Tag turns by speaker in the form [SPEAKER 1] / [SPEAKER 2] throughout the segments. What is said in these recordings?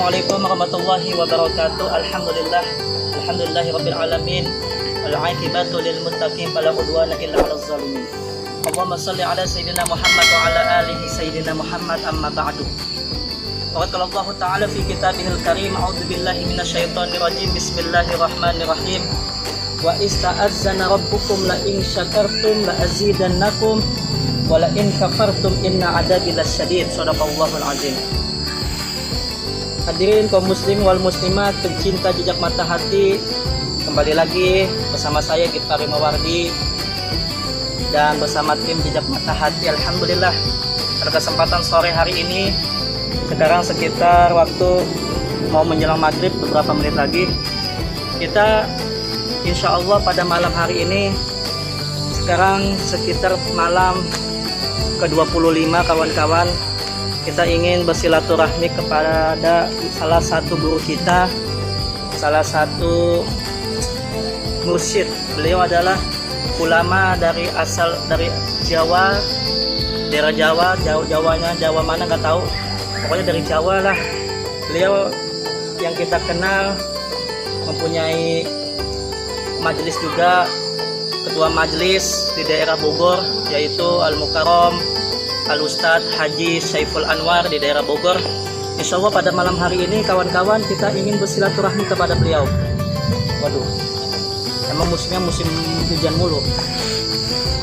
[SPEAKER 1] Assalamualaikum warahmatullahi wabarakatuh. Alhamdulillahi rabbil alamin. Al-'aqibatu lil muttaqin fala udwana illa 'alal zalimin. Allahumma shalli ala sayyidina Muhammad wa ala alihi sayyidina Muhammad, amma ba'du. Qala Allah Ta'ala fi kitabihil karim, a'udzu billahi minasyaitonir rajim. Bismillahirrahmanirrahim. Wa ista'azzana rabbukum la in syakartum la azidannakum wa la in kafartum inna 'adzabi lasyadid. Shadaqallahul azim. Hadirin kaum muslim wal muslimat, pencinta jejak mata hati, kembali lagi bersama saya Gifari Mawardi dan bersama tim jejak mata hati. Alhamdulillah, pada kesempatan sore hari ini, sekarang sekitar waktu mau menjelang maghrib beberapa menit lagi, kita insya Allah pada malam hari ini, sekarang sekitar malam ke-25 kawan-kawan, kita ingin bersilaturahmi kepada salah satu guru kita, salah satu mursyid. Beliau adalah ulama dari Jawa, daerah Jawa, Jawa mana nggak tahu, pokoknya dari Jawa lah. Beliau yang kita kenal mempunyai majelis juga, ketua majelis di daerah Bogor, yaitu Al-Mukarram Al-Ustadz Haji Saiful Anwar di daerah Bogor. Insya Allah pada malam hari ini kawan-kawan kita ingin bersilaturahmi kepada beliau. Waduh, emang musimnya musim hujan mulu.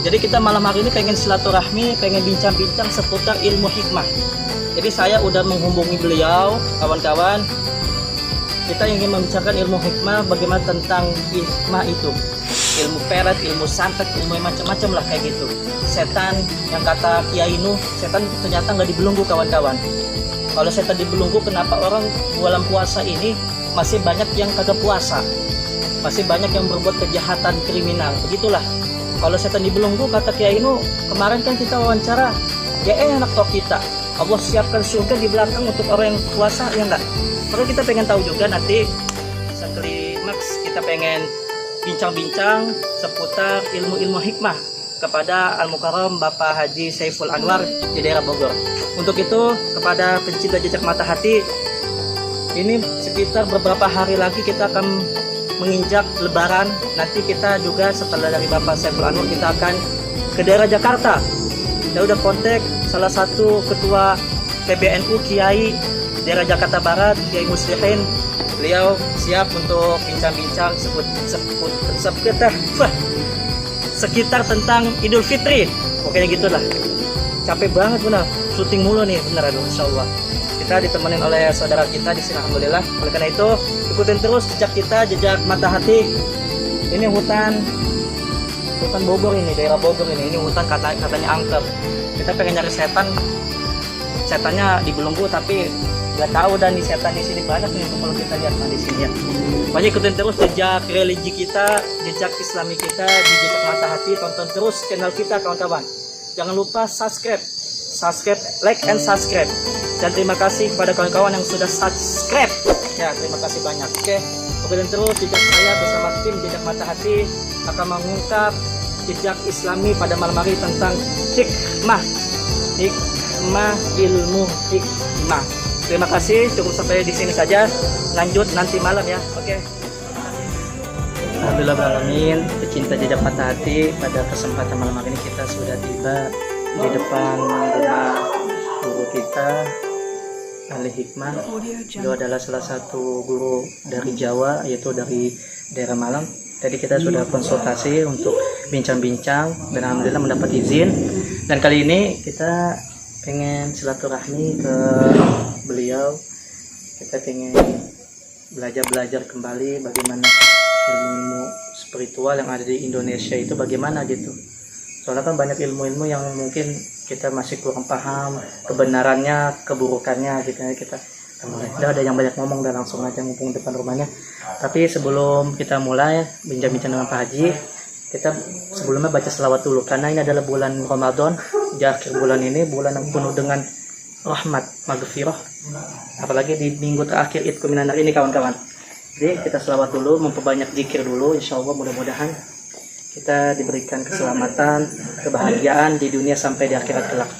[SPEAKER 1] Jadi kita malam hari ini pengen silaturahmi, pengen bincang-bincang seputar ilmu hikmah. Jadi saya udah menghubungi beliau, kawan-kawan. Kita ingin membicarakan ilmu hikmah, bagaimana tentang hikmah itu. Ilmu pelet, ilmu santet, ilmu macam-macam lah kayak gitu. Setan, yang kata Kiai Nuh, setan ternyata nggak dibelenggu kawan-kawan. Kalau setan dibelenggu, kenapa orang bulan puasa ini masih banyak yang kagak puasa, masih banyak yang berbuat kejahatan kriminal, begitulah. Kalau setan dibelenggu, kata Kiai Nuh, kemarin kan kita wawancara, ya enak toh kita, Allah siapkan surga di belakang untuk orang yang puasa, ya enggak? Terus kita pengen tahu juga nanti seklimaks kita pengen bincang-bincang seputar ilmu-ilmu hikmah kepada Al-Mukarram Bapak Haji Saiful Anwar di daerah Bogor. Untuk itu, kepada pencinta jejak mata hati, ini sekitar beberapa hari lagi kita akan menginjak Lebaran. Nanti kita juga setelah dari Bapak Saiful Anwar, kita akan ke daerah Jakarta. Kita udah kontak salah satu ketua PBNU Kiai daerah Jakarta Barat, Kiai Muslihin. Beliau siap untuk bincang-bincang sekitar tentang Idul Fitri. Pokoknya gitulah. Capek banget benar, syuting mulu nih benar, aduh, insya Allah. Kita ditemenin oleh saudara kita di sini, alhamdulillah. Oleh karena itu, ikutin terus jejak kita, jejak mata hati. Ini hutan Bogor ini, daerah Bogor ini. Ini hutan katanya angker. Kita pengen nyari setan, setannya dibelenggu tapi nggak tahu, dan nih setan di sini banyak nih kalau kita lihat di sini ya. Banyak ikutin terus jejak religi kita, jejak Islami kita di jejak mata hati. Tonton terus channel kita kawan-kawan. Jangan lupa subscribe, like and subscribe. Dan terima kasih kepada kawan-kawan yang sudah subscribe. Ya, terima kasih banyak. Oke, ikutin terus jejak saya bersama tim jejak mata hati akan mengungkap jejak Islami pada malam hari tentang hikmah, ilmu hikmah. Terima kasih, cukup sampai di sini saja. Lanjut nanti malam ya. Oke. Alhamdulillah alamin, pecinta jejak mata hati, pada kesempatan malam hari ini kita sudah tiba di depan rumah guru kita, ahli hikmah. Beliau adalah salah satu guru dari Jawa, yaitu dari daerah Malang. Tadi kita sudah konsultasi untuk bincang-bincang dan alhamdulillah mendapat izin. Dan kali ini kita pengen silaturahmi ke beliau. Kita pengen belajar kembali bagaimana ilmu-ilmu spiritual yang ada di Indonesia itu bagaimana gitu. Soalnya kan banyak ilmu-ilmu yang mungkin kita masih kurang paham kebenarannya, keburukannya gitu. Kita mulai. Udah ada yang banyak ngomong, dan langsung aja mumpung depan rumahnya. Tapi sebelum kita mulai bincang-bincang dengan Pak Haji, kita sebelumnya baca selawat dulu, karena ini adalah bulan Ramadan. Di akhir bulan ini, bulan yang penuh dengan rahmat, maghfirah, apalagi di minggu terakhir Idul Minar ini kawan-kawan. Jadi kita selawat dulu, memperbanyak zikir dulu, insya Allah mudah-mudahan kita diberikan keselamatan, kebahagiaan di dunia sampai di akhirat kelak.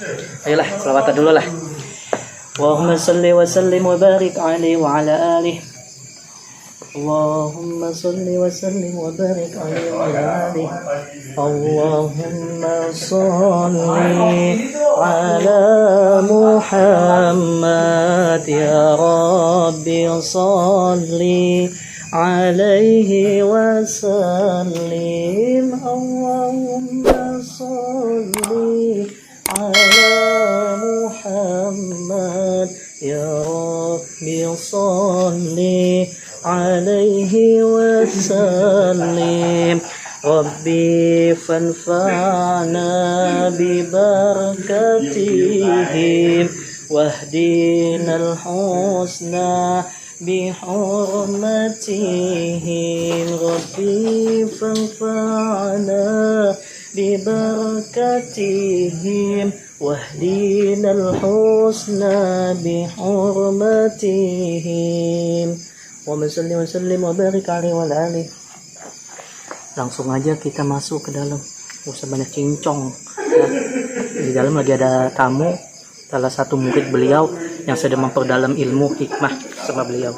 [SPEAKER 1] Ayolah, selawatan dulu lah. اللهم صل وسلم وبارك عليه وعلى آله اللهم صل وسلم وبارك عليه وعلى آله اللهم صل على محمد يا ربي صل عليه وسلم اللهم صل على محمد يا ربي صل عليه وسلم ربي فانفعنا ببركتهم واهدنا الحسنى بحرمتهم ربي فانفعنا ببركتهم واهدنا الحسنى بحرمتهم Wa salli wa sallim wa barik alaihi wa alihi. Langsung aja kita masuk ke dalam. Gak usah banyak cincong. Ya. Di dalam lagi ada tamu, salah satu murid beliau yang sedang memperdalam ilmu hikmah sama beliau.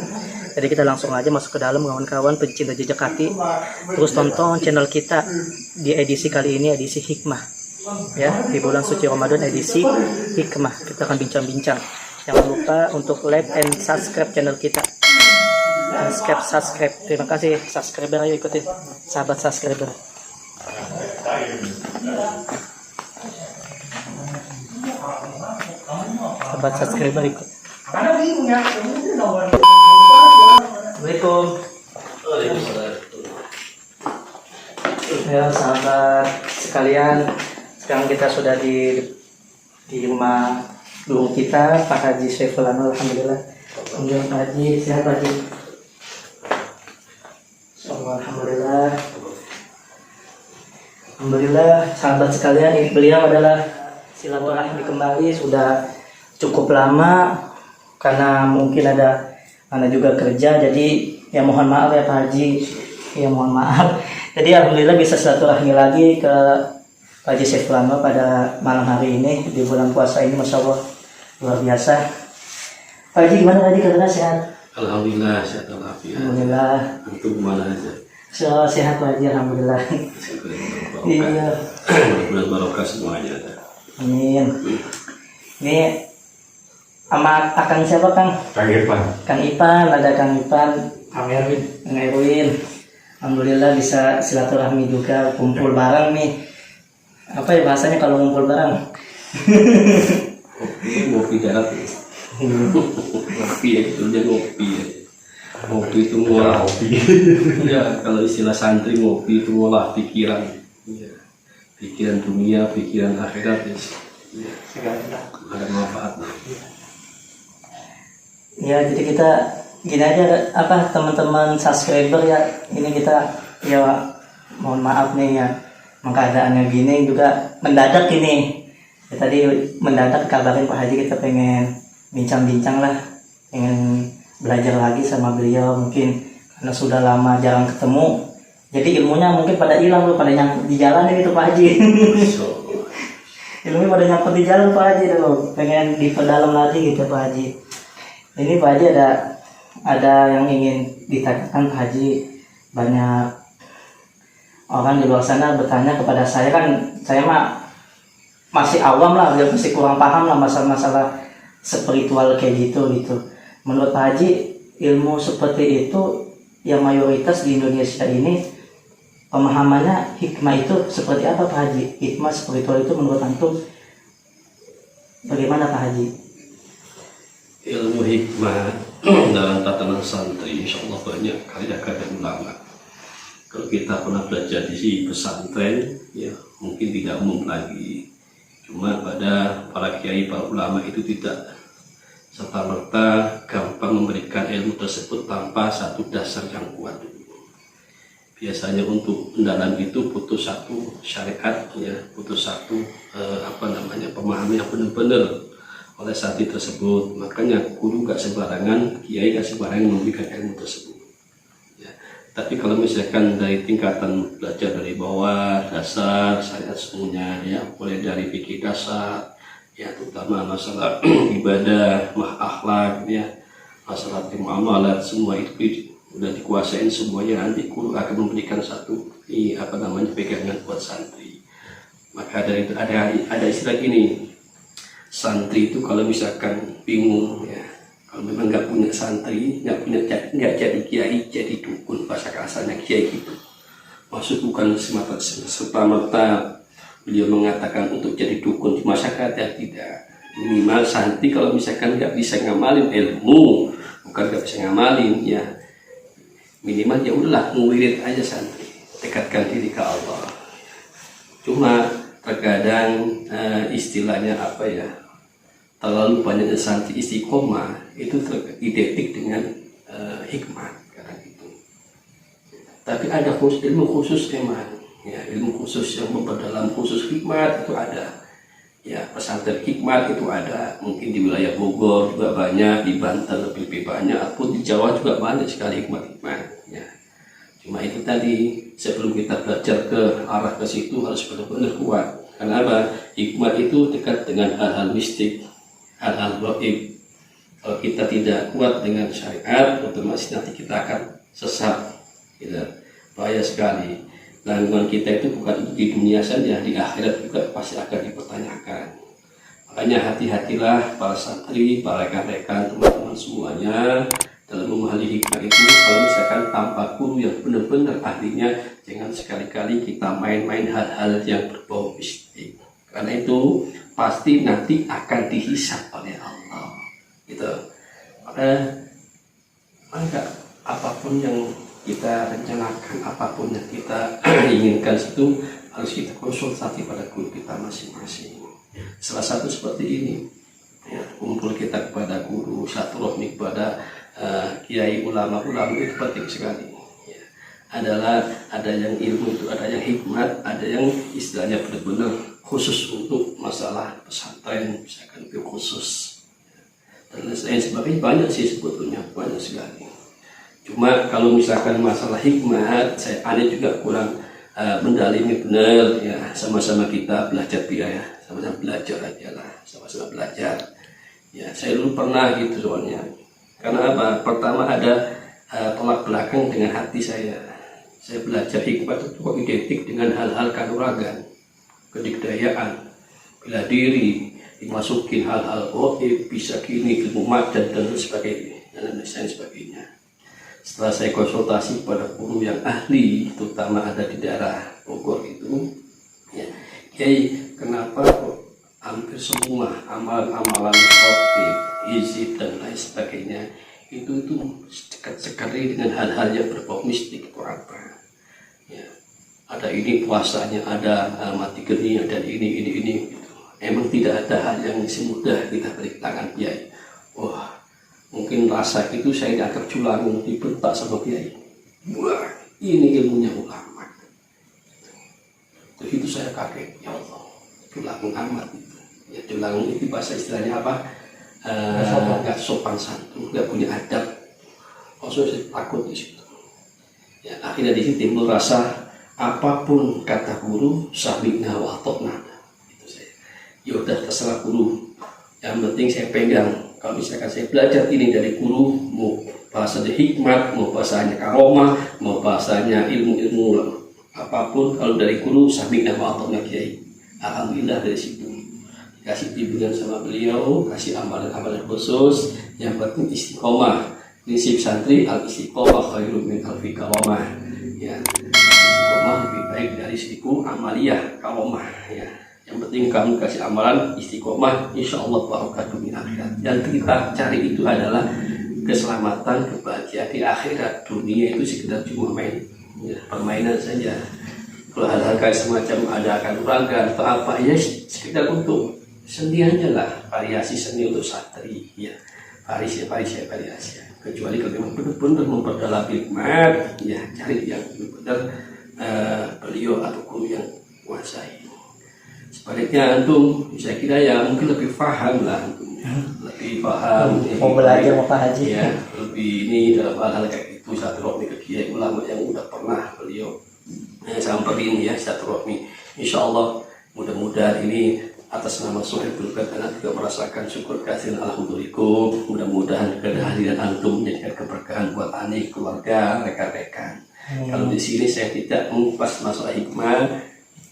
[SPEAKER 1] Jadi kita langsung aja masuk ke dalam, kawan-kawan pencinta jejak hati. Terus tonton channel kita di edisi kali ini, edisi hikmah. Ya, di bulan suci Ramadan edisi hikmah. Kita akan bincang-bincang. Jangan lupa untuk like and subscribe channel kita. Subscribe. Terima kasih subscriber, ayo ikutin sahabat subscriber. Sahabat subscriber ikut. Assalamualaikum. Ya sahabat sekalian, sekarang kita sudah di rumah guru kita Pak Haji Saiful Anwar. Alhamdulillah. Alhamdulillah Pak Haji, sehat Pak Haji. Alhamdulillah. Alhamdulillah sahabat sekalian, ini beliau adalah silaturahmi kembali sudah cukup lama karena mungkin ada juga kerja, jadi ya mohon maaf ya Pak Haji, ya mohon maaf. Jadi alhamdulillah bisa silaturahmi lagi ke Pak Haji Saiful Anwar pada malam hari ini di bulan puasa ini, masya Allah luar biasa. Pak Haji gimana tadi, katanya sehat?
[SPEAKER 2] Alhamdulillah sehat walafiat.
[SPEAKER 1] Alhamdulillah.
[SPEAKER 2] Untuk mana aja?
[SPEAKER 1] Sehat Pak Haji, alhamdulillah. Iya.
[SPEAKER 2] Bulan barokah semuanya.
[SPEAKER 1] Amin. Ini sama akang siapa Kang?
[SPEAKER 2] Kang Irfan.
[SPEAKER 1] Kang Ipan, ada Kang Ipan, Kang Erwin. Alhamdulillah bisa silaturahmi juga, kumpul bareng nih. Apa ya bahasanya kalau ngumpul bareng?
[SPEAKER 2] Ngopi darat. Ngopi ya, itu aja ngopi ya. Ngopi itu ngolah kopi. Ya, kalau istilah santri ngopi itu ngolah pikiran. Ya. Pikiran dunia, pikiran akhirat ya. Ada manfaatnya.
[SPEAKER 1] Ya, jadi kita gini aja apa teman-teman subscriber ya, ini kita ya mohon maaf nih ya, keadaannya gini juga mendadak ini. Ya, tadi mendadak kabarin Pak Haji kita pengen bincang-bincang lah, pengen belajar lagi sama beliau, mungkin karena sudah lama jarang ketemu, jadi ilmunya mungkin pada hilang, pada nyangkut di jalan ini tuh Pak Haji. Ilmunya pada nyangkut di jalan Pak Haji tuh, pengen diperdalam lagi gitu Pak Haji. Ini Pak Haji ada yang ingin ditanyakan Pak Haji. Banyak orang di luar sana bertanya kepada saya, kan saya mah masih awam lah, masih kurang paham lah masalah-masalah spiritual kayak gitu. Menurut Pak Haji, ilmu seperti itu yang mayoritas di Indonesia ini pemahamannya hikmah itu seperti apa Pak Haji? Hikmah spiritual itu menurut antum bagaimana Pak Haji?
[SPEAKER 2] Ilmu hikmah dalam tatanan santri insya Allah banyak karya-karya ulama. Kalau kita pernah belajar di pesantren ya mungkin tidak umum lagi, cuma pada para kiai, para ulama itu tidak serta-merta gampang memberikan ilmu tersebut tanpa satu dasar yang kuat. Biasanya untuk mendalam itu butuh satu syariat ya, butuh satu pemahaman yang benar-benar oleh santri tersebut. Makanya guru gak sembarangan, kiai gak sembarangan memberikan ilmu tersebut ya. Tapi kalau misalkan dari tingkatan belajar dari bawah, dasar syariat semuanya ya, mulai dari fikih dasar, ya terutama masalah ibadah, akhlak, ya masalah muamalat, semua itu udah dikuasain semuanya. Nanti guru akan memberikan satu pegangan buat santri. Maka dari itu ada istilah gini, santri itu kalau misalkan bingung, ya kalau memang nggak punya santri, nggak jadi kiai, jadi dukun, bahasa kasarnya kiai gitu. Maksud bukan semata-mata beliau mengatakan untuk jadi dukun di masyarakat, ya tidak. Minimal santri kalau misalkan nggak bisa ngamalin ilmu, bukan nggak bisa ngamalin, ya minimal ya udahlah ngewirid aja santri, dekatkan diri ke Allah. Cuma terkadang istilahnya apa ya, terlalu banyaknya santri istiqomah itu identik dengan hikmah karena itu. Tapi ada ilmu khusus emang, ya ilmu khusus yang memperdalam khusus hikmat itu ada. Ya pesantren hikmat itu ada, mungkin di wilayah Bogor juga banyak, di Banten lebih banyak, ataupun di Jawa juga banyak sekali hikmat-hikmat. Ya. Cuma itu tadi, sebelum kita belajar ke arah ke situ harus benar-benar kuat. Karena apa? Hikmat itu dekat dengan hal-hal mistik, hal-hal gaib. Kalau kita tidak kuat dengan syariat, otomatis nanti kita akan sesat. Gitu. Bahaya sekali. Gangguan kita itu bukan di dunia saja, di akhirat juga pasti akan dipertanyakan. Makanya hati-hatilah para santri, para rekan-rekan, teman-teman semuanya dalam memahami hikmah itu. Kalau misalkan tanpa guru yang benar-benar ahlinya, jangan sekali-kali kita main-main hal-hal yang berbau mistik. Karena itu pasti nanti akan dihisab oleh Allah. Gitu. Maka apapun yang kita rencanakan, apapun yang kita inginkan itu harus kita konsultasi pada guru kita masing-masing. Salah satu seperti ini, ya, kumpul kita kepada guru, silaturahmi kepada kiai, ulama-ulama itu penting sekali. Ya. Ada yang ilmu itu, ada yang hikmat, ada yang istilahnya benar-benar khusus untuk masalah pesantren, misalkan itu khusus. Dan lain sebagainya banyak sih sebetulnya, banyak sekali. Cuma kalau misalkan masalah hikmat, saya juga kurang mendalami benar, ya sama-sama kita belajar ya, sama-sama belajar aja lah, sama-sama belajar. Ya saya dulu pernah gitu soalnya. Karena apa? Pertama ada tolak belakang dengan hati saya. Saya belajar hikmat itu kok identik dengan hal-hal kanuragan, kedikdayaan, bela diri, dimasukin hal-hal gaib, bisa gini, ilmu madan dan sebagainya, dan lain sebagainya. Setelah saya konsultasi pada guru yang ahli, terutama ada di daerah Bogor itu, ya, kenapa kok hampir semua amalan-amalan khotib, izib dan lain sebagainya itu dekat sekali dengan hal-hal yang berbau mistik itu apa? Ya, ada ini puasanya, ada mati geni, ada ini. Gitu. Emang tidak ada hal yang semudah kita beri tangan kiai. Wah. Mungkin rasa itu saya dianggap culangung, dibentak sama kiai. Wah, ini ilmunya ulama. Terus itu saya kaget, ya Allah, culangung amat itu. Ya culangung itu bahasa istilahnya apa? Nggak sopan santun, nggak punya adab. Maksudnya saya takut di situ. Ya akhirnya di situ timbul rasa apapun kata guru, sami'na wa ata'na. Itu saya. Ya udah terserah guru. Yang penting saya pegang. Kalau misalkan saya belajar ini dari guru, mau bahasanya hikmat, mau bahasanya karomah, mau bahasanya ilmu-ilmu apapun, kalau dari guru sami'na wa ata'na kiai. Alhamdulillah dari situ kasih bimbingan sama beliau, kasih amalan-amalan khusus. Yang penting istiqomah. Prinsip santri al istiqomah khairun min alfi karomah. Ya, istiqomah lebih baik dari 1000 amaliyah karomah. Ya. Yang penting kamu kasih amalan istiqomah, insya Allah barakatuh di akhirat. Yang kita cari itu adalah keselamatan, kebahagiaan di akhirat. Dunia itu sekedar cuma main, ya, permainan saja. Kalau hal-hal kayak semacam ada kanuragan atau apa, ya sekedar untuk seni aja lah, variasi seni untuk santri, ya variasi. Kecuali kalau memang benar-benar memperdalam hikmat, ya cari yang benar-benar beliau atau guru yang kuasai. Sebaliknya antum, saya kira ya mungkin lebih paham lah, lebih paham.
[SPEAKER 1] Mau belajar mau Pak Haji.
[SPEAKER 2] Ya, lebih ini dalam hal-hal kayak itu silaturahmi ke kiai ulama yang udah pernah beliau samperin ya silaturahmi. Insya Allah mudah-mudahan ini atas nama Sohibul Badan juga merasakan syukur kasih alhamdulillah. Mudah-mudahan kehadiran antum menjadikan keberkahan buat anak, keluarga, rekan-rekan. Kalau di sini saya tidak mengupas masalah hikmah,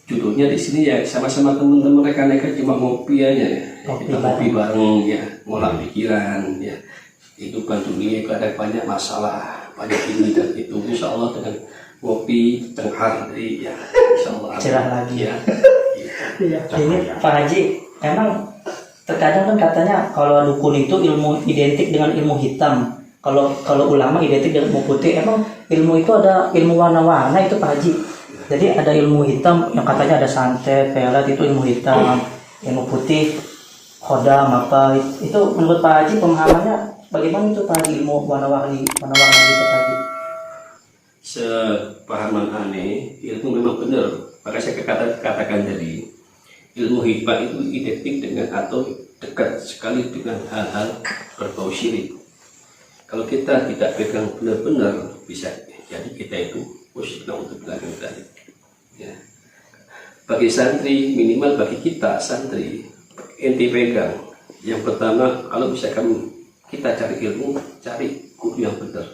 [SPEAKER 2] judulnya di sini ya sama-sama teman-teman rekan-rekan cuma ngopi aja ya. Kita ngopi bareng ya, ngolah pikiran ya. Kehidupan dunia ada banyak masalah, banyak ini dan itu. Insya Allah dengan ngopi tengah hari ya, insya Allah
[SPEAKER 1] cerah lagi
[SPEAKER 2] ya.
[SPEAKER 1] Iya. Ini Pak Haji, emang terkadang kan katanya kalau dukun itu ilmu identik dengan ilmu hitam. Kalau ulama identik dengan ilmu putih. Emang ilmu itu ada ilmu warna-warna itu Pak Haji. Jadi ada ilmu hitam yang katanya ada santet, pelet itu ilmu hitam, ilmu putih, khodam apa itu menurut Pak Haji pemahamannya bagaimana itu Pak Haji ilmu warna-warni itu Pak Haji?
[SPEAKER 2] Sepahaman aneh, ilmu memang benar. Maka saya katakan tadi, ilmu hikmah itu identik dengan atau dekat sekali dengan hal-hal berbau syirik. Kalau kita tidak pegang benar-benar, bisa jadi kita itu musyrikna untuk belakang tadi. Ya. Bagi santri, minimal bagi kita santri, ente pegang. Yang pertama, kalau misalkan kita cari ilmu, cari guru yang benar.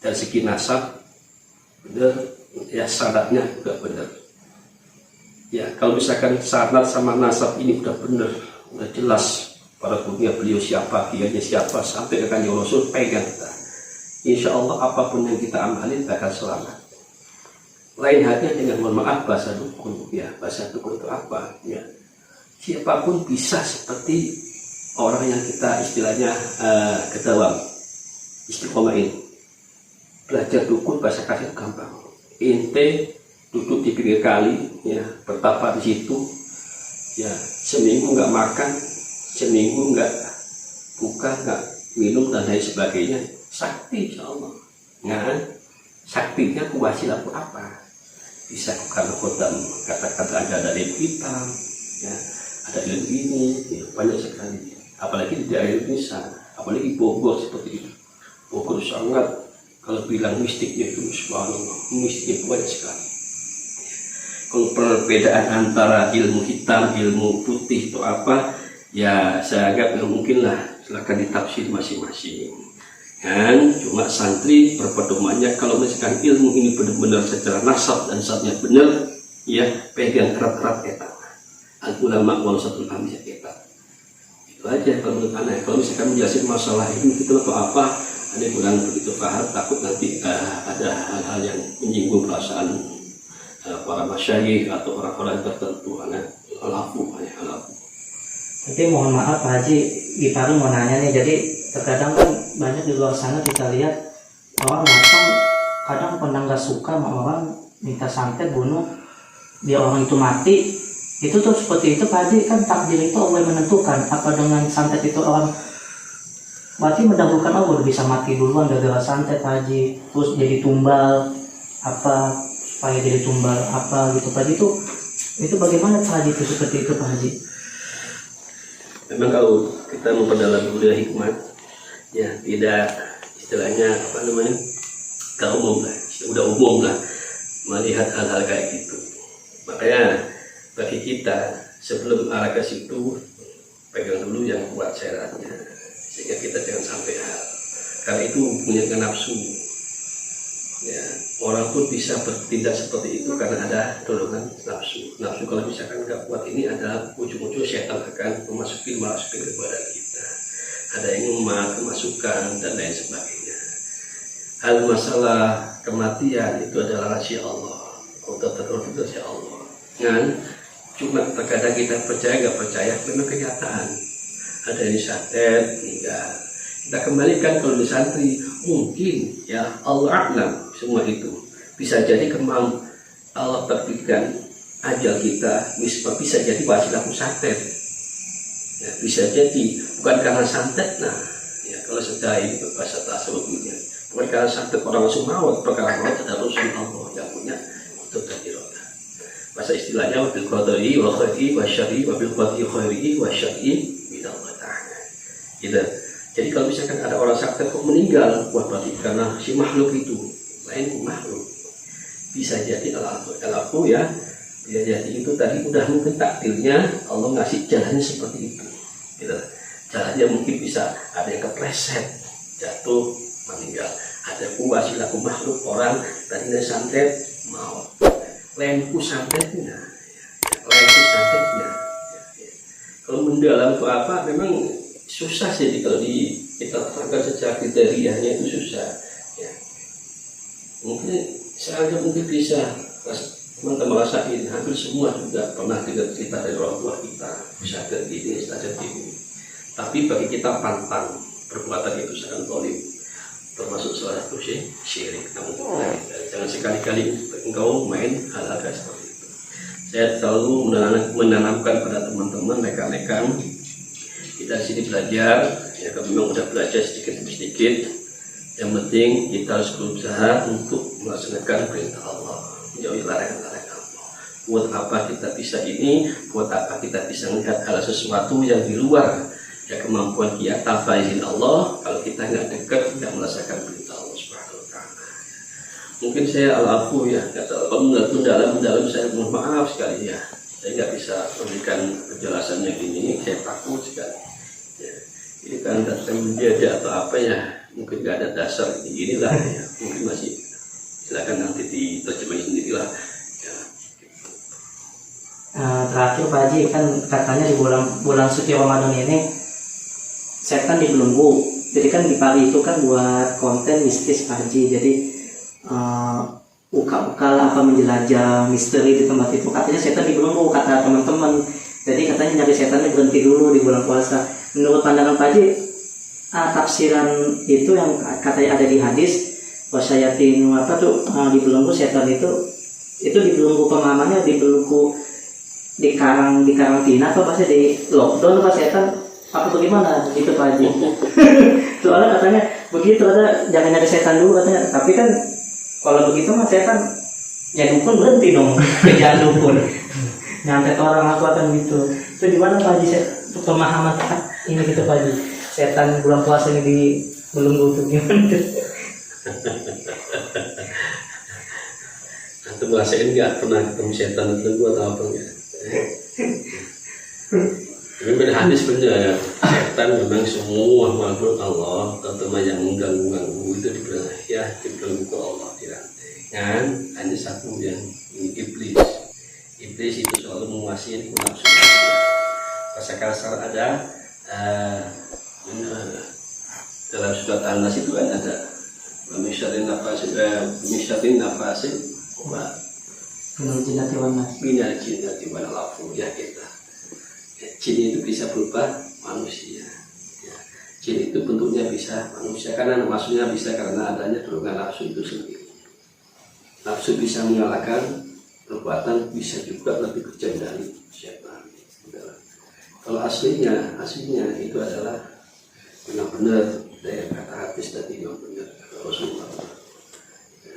[SPEAKER 2] Dari segi nasab, benar, ya syaratnya juga benar. Ya, kalau misalkan syarat sama nasab ini udah benar, udah jelas. Para gurunya beliau siapa, kiainya siapa, sampai ke Kanjeng Rasul pegang kita. Insya Allah apapun yang kita amalin bakal selamat. Lain halnya dengan mohon maaf bahasa dukun, ya bahasa dukun itu apa? Ya siapapun bisa seperti orang yang kita istilahnya kedawam, istiqomah ini. Belajar dukun bahasa kasih gampang. Ente duduk di pinggir kali, ya bertapa di situ, ya seminggu nggak makan. Seminggu enggak buka, enggak minum dan lain sebagainya, sakti insya Allah. Nah, saktinya kuasil apa? Bisa karena khodam, kata-kata ada ilmu hitam, ya, ada ilmu ini, ya, banyak sekali. Apalagi di daerah Indonesia, apalagi Bogor seperti itu. Bogor sangat, kalau bilang mistiknya itu, subhanallah, mistiknya banyak sekali. Kalau perbedaan antara ilmu hitam, ilmu putih itu apa? Ya saya anggap mungkin lah, silahkan ditafsir masing-masing. Dan cuma santri berpedomannya kalau misalkan ilmu ini benar-benar secara nasab dan nasabnya benar, ya pegang erat-erat etat. Al-ulama warasatul anbiya etat. Itu aja kalau menurut anak. Kalau misalkan menjelaskan masalah ini itu atau apa, ada yang bilang begitu paham, takut nanti ada hal-hal yang menyinggung perasaan para masyayikh atau orang-orang tertentu. Anak alafu.
[SPEAKER 1] Tapi mohon maaf Pak Haji, Giparu mau nanya nih, jadi terkadang kan banyak di luar sana kita lihat orang datang, kadang pernah nggak suka sama orang, minta santet bunuh, biar orang itu mati, itu tuh seperti itu Pak Haji, kan takdir itu Allah yang menentukan, apa dengan santet itu orang berarti mendahulukan Allah bisa mati duluan gara-gara santet Pak Haji, terus jadi tumbal, apa supaya jadi tumbal apa gitu Pak Haji, itu bagaimana Pak Haji itu seperti itu Pak Haji?
[SPEAKER 2] Memang kalau kita memperdalam budaya hikmah, ya tidak istilahnya apa namanya, gak umum lah, udah umum lah melihat hal-hal kayak gitu. Makanya bagi kita sebelum arah ke situ, pegang dulu yang kuat syaratnya, sehingga kita jangan sampai hal. Karena itu punya nafsu. Ya, orang pun bisa bertindak seperti itu karena ada dorongan nafsu. Nafsu kalau misalkan nggak kuat ini adalah ujung-ujung setan akan memasuki kepada kita. Ada yang memasukkan dan lain sebagainya. Hal masalah kematian itu adalah rahasia Allah. Untuk terus rahasia Allah. Dan cuma terkadang kita percaya nggak percaya memang kenyataan. Ada yang santet meninggal. Kita kembalikan kalau di santri mungkin ya Allah a'lam semua itu bisa jadi kemam Allah terbitkan ajal kita bisa jadi wasilah santet ya, bisa jadi bukan karena santet. Nah ya kalau sudah ini bahasa tasawufnya bukan karena santet orang langsung maut, perkara maut ada urusan Allah yang punya itu tadi roda bahasa istilahnya wabil qadari wa khairi wa syar'i wabil qadari khairi wa syar'i minallah ta'ala gitu. Jadi kalau misalkan ada orang sakit kok meninggal, wah berarti karena si makhluk itu lain makhluk. Bisa jadi alafu ya Ya, jadi itu tadi udah mungkin takdirnya Allah ngasih jalannya seperti itu. Gitu. Jalannya mungkin bisa ada yang kepleset, jatuh, meninggal. Ada pun wasilaku makhluk orang tadinya santet mau lempu santetnya, lempu santetnya. Kalau mendalam itu apa? Memang susah sih kalau kita terangkan secara kriterianya itu susah. Ya. Mungkin saya mungkin bisa teman-teman merasain, hampir semua juga pernah dengar cerita dari orang tua kita bisa begini, saja begini. Tapi bagi kita pantang perbuatan itu sangat zalim, termasuk salah satu syirik. Namun jangan sekali-kali engkau main hal-hal seperti itu. Saya selalu menanamkan pada teman-teman rekan-rekan kita di sini belajar. Ya, kalau memang udah belajar sedikit demi sedikit, yang penting kita harus berusaha untuk melaksanakan perintah Allah, menjauhi larangan-larangan Allah. Buat apa kita bisa ini? Buat apa kita bisa melihat hal sesuatu yang di luar ya kemampuan kita tanpa izin Allah, kalau kita nggak dekat, nggak merasakan perintah Allah Subhanahu wa Ta'ala. Mungkin saya al-afu ya, kata Allah dalam saya mohon maaf sekali ya, saya nggak bisa memberikan penjelasannya gini, saya takut sekali. Ya, ini kan datang menjadi atau apa ya, mungkin nggak ada dasar inilah ya, mungkin masih silakan nanti diterjemahin sendirilah. Ya.
[SPEAKER 1] Terakhir Pak Haji, kan katanya di bulan suci Ramadan ini setan dibelenggu, jadi kan di pagi itu kan buat konten mistis Pak Haji, jadi uka-uka lah apa menjelajah misteri di tempat itu, katanya setan dibelenggu kata teman-teman, jadi katanya nyari setannya berhenti dulu di bulan puasa. Menurut pandangan Pak Haji, tafsiran itu yang katanya ada di hadis wasyayatin apa tuh dibelenggu setan itu dibelenggu, pemahamannya dibelenggu di karantina atau pasti di lockdown apa setan apa bagaimana itu Pak Haji? Soalnya katanya begitu, ada jangan nyari setan dulu katanya. Tapi kan kalau begitu mah setan ya dukun berhenti dong kerjaan dukun. Nyantet orang aku akan gitu. Itu di mana Pak Haji pemahaman ini gitu Pak Haji? Setan bulan puasa ini dibelenggu tuh gimana?
[SPEAKER 2] Antum ngerasain nggak pernah ketemu setan belenggu atau apa enggak? Ini hadis benar, setan memang semua makhluk Allah, terutama yang mengganggu itu dibelenggu ke Allah, dirantai. Dan hanya satu yang iblis. Iblis itu selalu menguasai nafsu. Bahasa kasar ada dalam surat An-Nas itu kan ada misyatin nafasin minal jinnati wan lafu ya kita. Jin itu bisa berupa manusia. Ya. Jin itu bentuknya bisa manusia, karena maksudnya bisa karena adanya dorongan nafsu itu sendiri. Nafsu bisa mengalahkan perbuatan, bisa juga lebih kejam dari setan. Kalau aslinya itu adalah benar-benar dari kata hadis tadi yang benar Rasulullah. Ya.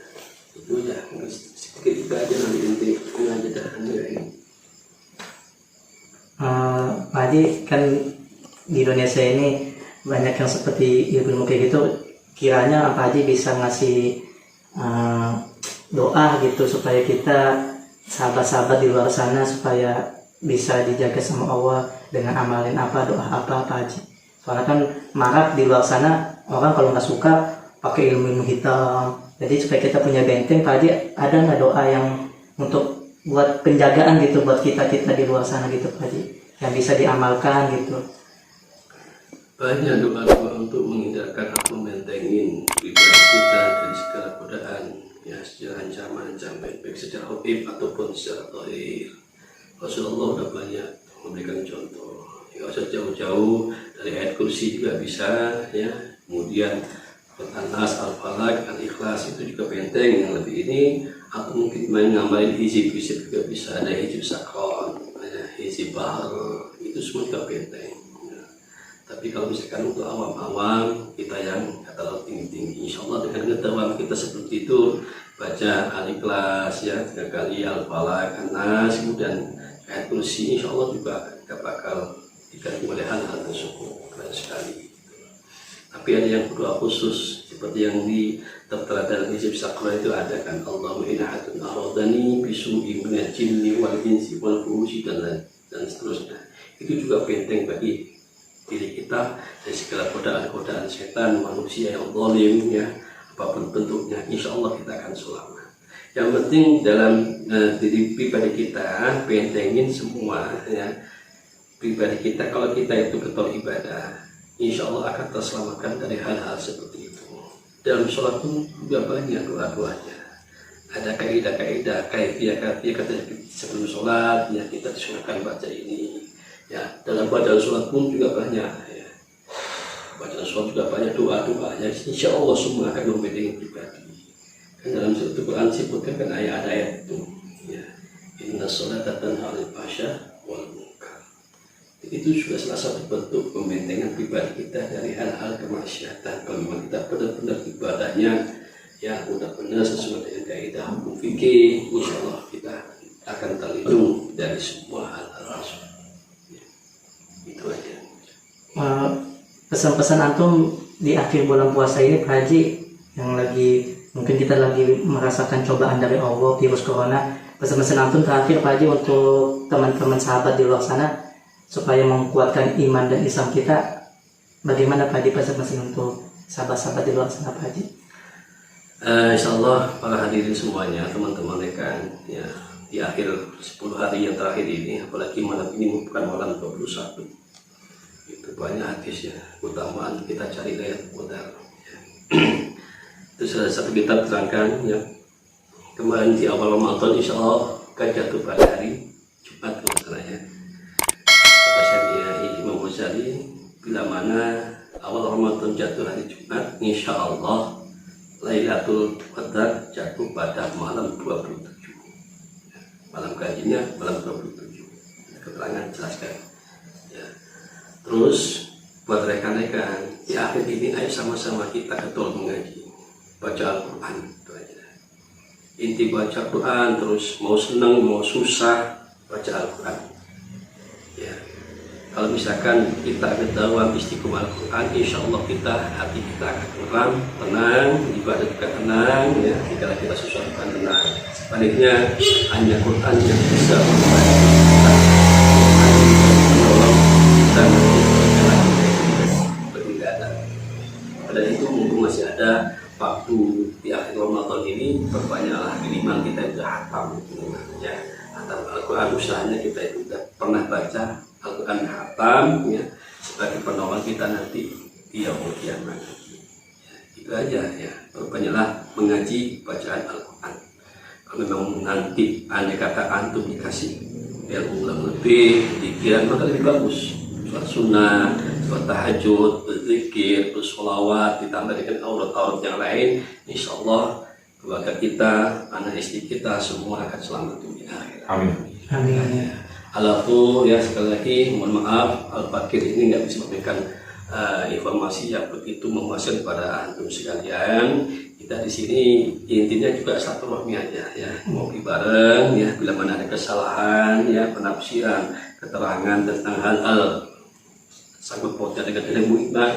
[SPEAKER 2] Itu ya sedikit juga aja nanti mengajarkan ini.
[SPEAKER 1] Pak Haji, kan di Indonesia ini banyak yang seperti ilmu kayak gitu, kiranya Pak Haji bisa ngasih doa gitu supaya kita sahabat-sahabat di luar sana supaya bisa dijaga sama Allah dengan amalin apa, doa apa Pak Haji. Soalnya kan marak di luar sana orang kalau nggak suka pakai ilmu hitam, jadi supaya kita punya benteng. Pak Haji, ada nggak doa yang untuk buat penjagaan gitu buat kita di luar sana gitu Pak Haji, yang bisa diamalkan gitu?
[SPEAKER 2] Banyak doa-doa untuk menghindarkan atau mentengin pikiran kita dari segala godaan, ya secara ancaman baik secara objektif ataupun secara zahir. Rasulullah sudah banyak memberikan contoh. Nggak usah jauh-jauh, dari ayat kursi juga bisa, ya. Kemudian An-Nas, Al-Falaq, Al-Ikhlas itu juga benteng yang lebih ini, atau mungkin main ngamalin hizib juga bisa, ada hizib sakon, ada hizib bahar, itu semua juga benteng. Ya. Tapi kalau misalkan untuk awam-awam kita yang kata tinggi-tinggi, insya Allah dengan pengetahuan kita seperti itu, baca Al-Ikhlas ya 3 kali, Al-Falaq, An-Nas, kemudian ayat kursi, insya Allah juga tidak bakal diganggu oleh hal-hal tersebut. Keren sekali. Tapi ada yang berdoa khusus seperti yang tertera dalam hizib sakra itu ada kan, Allahumma inna hatun aradani bisu'i minal jinni wal insi wal fuhushi dan seterusnya. Itu juga penting bagi diri kita dari segala godaan-godaan setan, manusia yang zalim ya, apapun bentuknya, insya Allah kita akan selamat. Yang penting dalam diri pribadi kita, pentengin semua ya, pribadi kita, kalau kita itu getol ibadah, insya Allah akan terselamatkan dari hal-hal seperti itu. Dalam sholat pun juga banyak doa-doanya. Ada kaidah-kaidah, kaidah kata sebelum sholat ya kita disunahkan baca ini. Ya, dalam bacaan sholat pun juga banyak. Ya. Bacaan sholat juga banyak doa-doanya. Insya Allah semua akan membentengi pribadi. Kan dalam satu Quran sebutkan kan ayat-ayat itu. Ya. Inna sholata tanha 'anil fahsya wal munkar. Itu sudah salah satu bentuk pembentengan pribadi kita dari hal-hal kemaksiatan. Kalau memang kita benar-benar ibadahnya ya benar-benar sesuai dengan kaidah hukum fikih, insya Allah kita akan terlindung dari semua hal-hal tersebut. Ya, itu aja.
[SPEAKER 1] Pesan-pesan antum di akhir bulan puasa ini Pak Haji, yang lagi mungkin kita lagi merasakan cobaan dari Allah, virus corona, pesan-pesan antum terakhir Pak Haji untuk teman-teman sahabat di luar sana supaya menguatkan iman dan Islam kita, bagaimana Pak Haji pesan-pesan untuk sahabat-sahabat di luar sana Pak Haji?
[SPEAKER 2] Insyaallah para hadirin semuanya, teman-teman rekan ya, di akhir 10 hari yang terakhir ini, apalagi malam ini merupakan malam 21, itu banyak hadis ya, keutamaan kita cari laylatul qadar ya. Itu salah satu kitab terangkan ya, kemarin di awal Ramadan insyaallah akan jatuh pada hari Jumat misalnya. Kata Syafi'i Imam Ghazali, bila mana awal Ramadan jatuh hari Jumat, insyaallah Lailatul Qadar jatuh pada malam 27. Malam gajinya malam 27. Keterangan jelaskan. Ya. Terus buat rekan-rekan di akhir ini ayo sama-sama kita getol mengaji, baca Al-Quran itu aja. Inti baca Al-Quran, terus mau senang mau susah baca Al-Quran. Ya. Kalau misalkan kita ketahuan istiqomah Al-Quran, insya Allah kita hati kita akan tenang, ibadah juga tenang, ya. Jika kita susah bukan tenang. Sebaliknya hanya Quran yang bisa membantu kita, menolong kita beribadah. Pada itu mumpung masih ada waktu di akhir Ramadan ini, perbanyaklah iman kita itu hatam, ya. Hatam Al-Quran, usahanya kita itu sudah pernah baca Al-Quran hatam ya, sebagai penolong kita nanti di yaumul kiamat. Ya, itu aja ya, perbanyaklah mengaji bacaan Al-Quran. Kalau memang nanti andai kata antum dikasih ilmu lebih pikiran, maka lebih bagus. Sholat sunnah, sholat tahajud, berzikir, bersolawat, ditambah dengan aurat-aurat yang lain, insya Allah keluarga kita, anak istri kita semua akan selamat dunia akhirat. Amin.
[SPEAKER 1] Amin.
[SPEAKER 2] Alafu ya, sekali lagi mohon maaf Al-Fakir ini nggak bisa memberikan informasi yang begitu memuaskan pada antum sekalian. Kita di sini intinya juga satu rohmi aja ya, ngopi bareng ya, bila mana ada kesalahan ya, penafsiran, keterangan tentang hal-hal sangkut pautnya dengan ilmu iman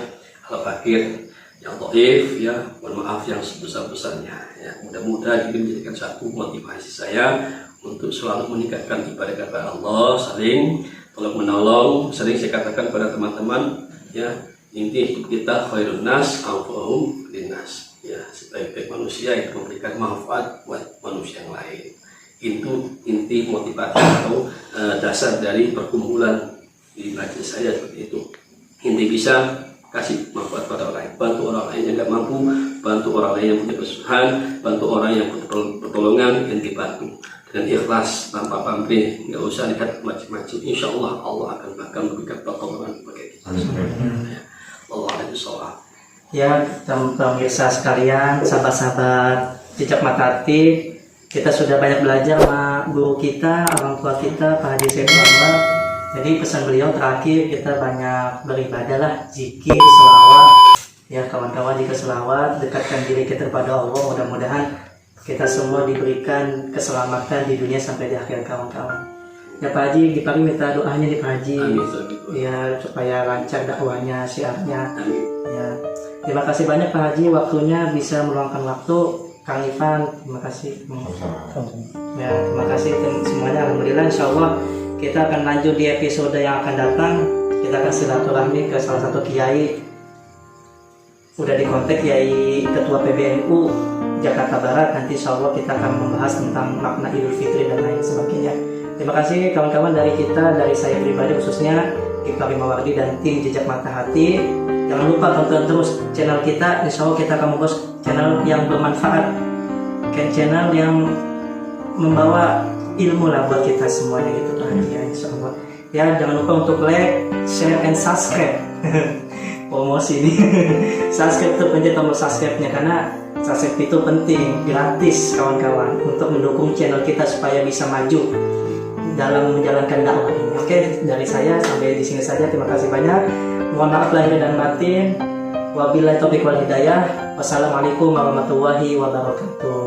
[SPEAKER 2] Al-Fakir yang dhaif ya, mohon maaf yang sebesar-besarnya ya. Mudah-mudahan ini menjadikan satu motivasi saya untuk selalu meningkatkan ibadah kepada Allah, saling tolong menolong. Sering saya katakan pada teman-teman ya, inti hidup kita khairun nas anfa'uhum linnas ya, sebaik-baik manusia itu memberikan manfaat buat manusia yang lain. Itu inti motivasi atau dasar dari perkumpulan di majelis saya seperti itu. Inti bisa kasih manfaat pada orang lain, bantu orang lain yang nggak mampu, bantu orang lain yang punya kesusahan, bantu orang yang butuh pertolongan, yang dibantu dengan ikhlas tanpa pamrih, nggak usah lihat macam-macam. Insya Allah Allah akan bahkan memberikan pertolongan bagi kita. Allah ada sholat.
[SPEAKER 1] Ya, pemirsa sekalian, sahabat-sahabat Jejak Mata Hati, kita sudah banyak belajar sama guru kita, orang tua kita, Pak Haji Saiful Anwar. Jadi pesan beliau terakhir, kita banyak beribadah lah, zikir, selawat. Ya kawan-kawan, jika selawat, dekatkan diri kita kepada Allah. Mudah-mudahan kita semua diberikan keselamatan di dunia sampai di akhir kawan-kawan. Ya Pak Haji, di pagi minta doanya nih Pak Haji.
[SPEAKER 2] Amin.
[SPEAKER 1] Ya supaya lancar dakwanya, syiarnya.
[SPEAKER 2] Amin.
[SPEAKER 1] Ya. Terima kasih banyak Pak Haji waktunya bisa meluangkan waktu. Kang Ivan, terima kasih. Ya, terima kasih semuanya. Alhamdulillah, insya Allah kita akan lanjut di episode yang akan datang. Kita akan silaturahmi ke salah satu kiai. Udah dikontak Kiai Ketua PBNU Jakarta Barat. Nanti insya Allah kita akan membahas tentang makna Idul Fitri dan lain sebagainya. Terima kasih kawan-kawan dari kita, dari saya pribadi khususnya Iqbal Mawardi dan tim Jejak Mata Hati. Jangan lupa tonton terus channel kita. Insya Allah kita akan membuat channel yang bermanfaat, channel yang membawa ilmu lah buat kita semuanya gitu kan ya, insya Allah. Ya, jangan lupa untuk like, share, and subscribe. Promosi ini. Subscribe itu pencet tombol subscribe-nya karena subscribe itu penting, gratis kawan-kawan, untuk mendukung channel kita supaya bisa maju dalam menjalankan dakwah ini. Oke, dari saya sampai di sini saja. Terima kasih banyak. Mohon maaf lahir dan batin. Wabillahi taufiq wal hidayah. Wassalamualaikum warahmatullahi wabarakatuh.